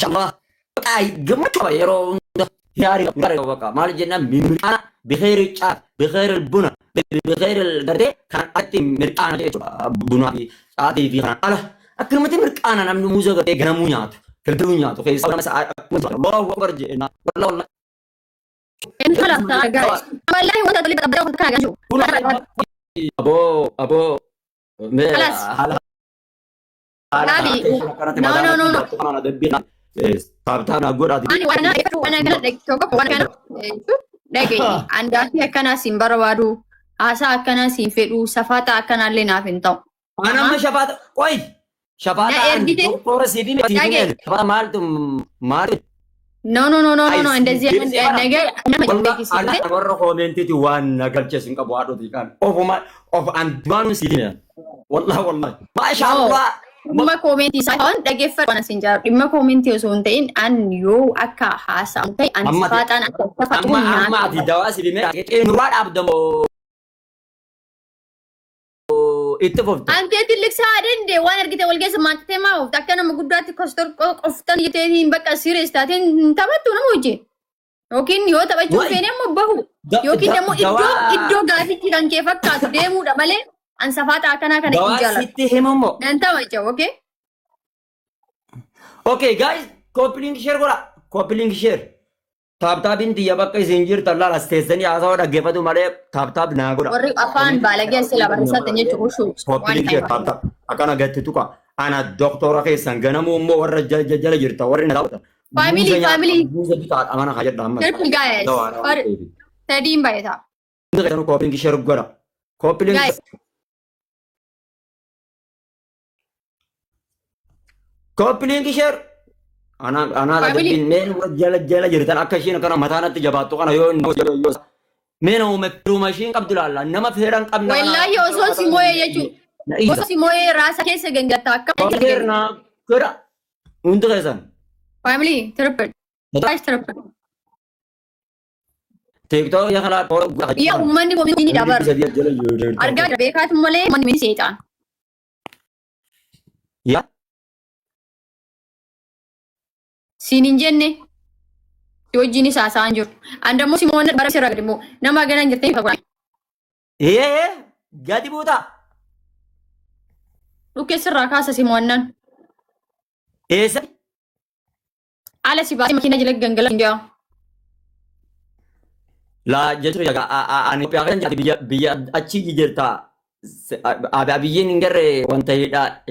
الله بقى جمعت يرو ياري بقى ما لجنا مرقانا بخير الشعب بخير البنا بخير الغردة كان أتي مرقانا بنا في عادي في خان الله أكلمة مرقانا نام موزة كده جنامونيات كالدنيات وكيس أنا مسا الله أكبر جينا والله انت خلاص guys والله وانت اللي بدأت كذا شو أبو خلاص هذه no أنا دبينا تابتنا أقول هذه أنا كنا دكتور وأنا كنا دقيقي عندك كنا سيمبر وادو أسا كنا سيفيدو سفاتا كنا لنا فينتو أنا ما شفات كوي شفات دكتور سيدين شفات مالتم no እንደዚህ ነገር أنا مرة كومنتي توان نقل جسم كبوادو تيكان أوف أندوانو سيدين والله ما شاء الله Dhimma koomentii isaa dhaggeeffadhu waan asin jaaru dhimma koomentii osoo hin ta'in an yoo akka haasa'amu ta'e an sifaaxaan akka faxuu amma ati dawaa si dhimee qeenuraa dhaabdamoo itti fufte. Anteetti liksaa dende waan argite wal keessa maatitee maa oofte akka nama guddaatti kostor qoftan jeteetiin bakka siriis taateen taphattu nama wajjin yookiin yoo taphachuu feene amma bahu yookiin immoo iddoo gaafitti kan kee fakkaatu deemuudha malee an safata akana kana injala sitti himumo nanta wacha okay okay guys copying share gora copying share tap inti yabakka zinjir talla rastesani asa wada gefatu male tap na gora warri afan balage sila barisa tenye chushu copying share tap akana gatti tuka ana doctora ke sanganamu mo warra jala jirta warri na family buza bita amana hajat damma careful guys or tadim bayta ngata copying share gora copying Copying share. Ana bin men jala jiritan akashin kana matana tijabatu kana yo men o me pro machine qabdulalla nama feran qabna wallahi oso simoye yechu oso simoye rasa kese gengata akka kera untu kesan family therapy guys therapy TikTok ya kala ya umman ko ini dabar arga bekat mole man min setan ya Sinin jenne yojini sasaan jiru andammo simone bara sira gadimo nama ganan jirtay fagwa gadi buta luke sirra kasa simonan esa ala sibasi makina jile gangala india la jetu ya ani piagan jadi biya achi jirta abiyin ngare wanta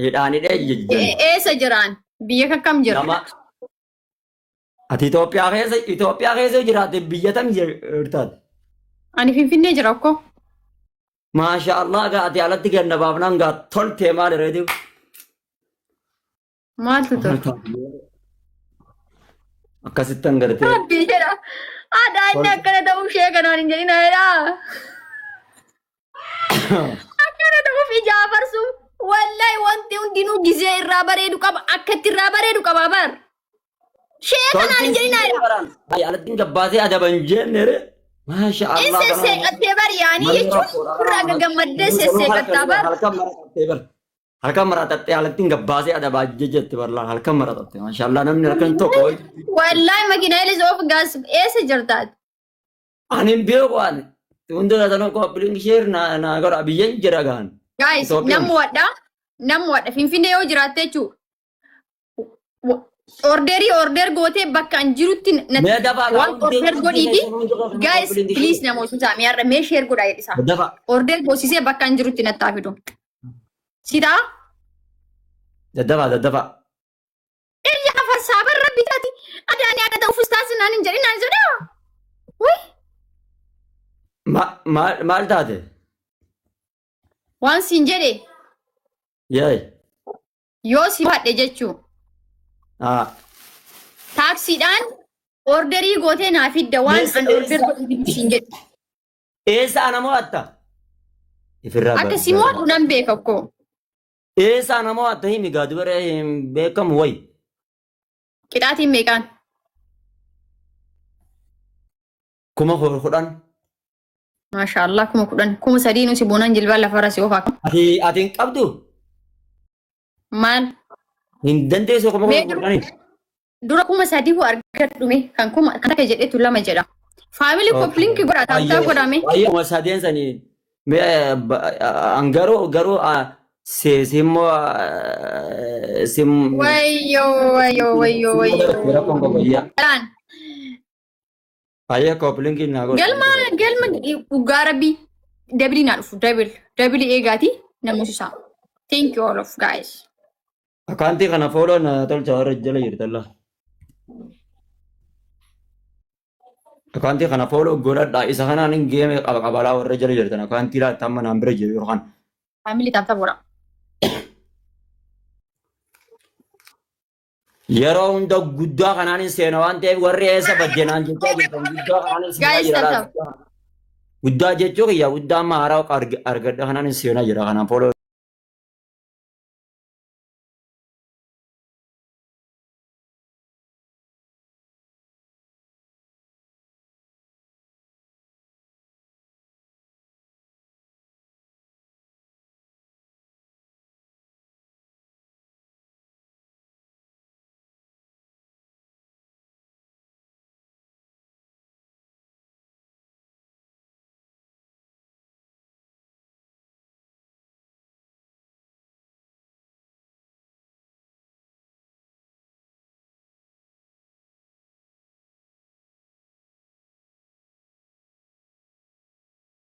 hidani de esa jiran biya kakam jira Ati Itoophiyaa keessa jiraate biyya tam jirtaat. Ani Finfinnee jira okko. Maasha Allah ati alatti ganna baafnaan gaa toltee maal irratti. Maaltu toltu? Akkasittan gartee. Rabbii jedha. Aadaa inni akkana ta'uu ishee kanaan hin jedhina jedha. Akkana ta'uuf ijaa farsu wallahi wanti hundinuu gizee irraa bareedu qaba akkatti irraa bareedu qaba bar. Shee kanaan jedhina jedha. Ay alattiin gabbaatee adaban jennere. Maasha Allah. Seeqattee bar yaanii jechuun irraa gaggammaddee seeqattaa bar. Halkan maratattee alattiin gabbaasee adabaa jetti barlaan halkan maratattee maasha Allah namni halkan tokko. Wallahi makiinaa ilis of gaas eessa jirtaati? Ani hin beeku ani. Hundee tanoo copying share na godha biyyan jira gaan. Guys namni wadha Finfinnee yoo jiraatte jechuudha. Order gootee bakka an jirutti waan order godhiiti. Guys please namoota saamiyaarra mee share godhaa jedhisa. Order goosisee bakka an jirutti nattaa fidu. Sitaa? Daddaba. Iyyaa farsaaba rabbi taati. Adaanii akka ta'uuf ustaasinaan hin jedhin naan jedhaa. Wai. Maal taate? Waan siin jedhe. Yaay. Yoo si hadhe jechuu. Taaksiidhaan orderii gootee naa fidda waan an order godhu siin jedhe. Eessa anamoo atta? Akka simoon nan beeka koo. Eessa anamoo atta himi gaa dubara hin beekamu wayi. Qixaatiin meeqaan? 10,000. Maashaallah 10,000 3,000 nuti boonan jilbaan lafarra si oofaa. Ati hin qabdu? Maal? Hin dandeessu 10,000. dura kuma sadii argadhume kan kuma kan akka jedhetu lama jedha. Family coupling godha taamtaa godhame. Wayyee kuma sadeen sanii garuu simmo rakkoon qobayyaa. Wayyee koopiliingi naa godha. Galma dhugaa rabbii dabili naa dhufu dabili eegaati namuusisaa. Thank you all of guys. Akaantii kana fooloon tolcha warra jala jirtalla. Akaantii kana fooloo godhadha. Isa kanaan hin geeme qabalaa warra jala jirtan. Akaantii laata amma naan bira jiru yookaan. Family taamtaa godha. Yeroo hunda guddaa kanaan hin seena waan ta'eef warri eessa baddeenaan jechaa jirtan guddaa kanaan hin seenaa jira. Guddaa jechuun guddaa amma haaraa argadha kanaan hin seenaa jira kanaan fooloo.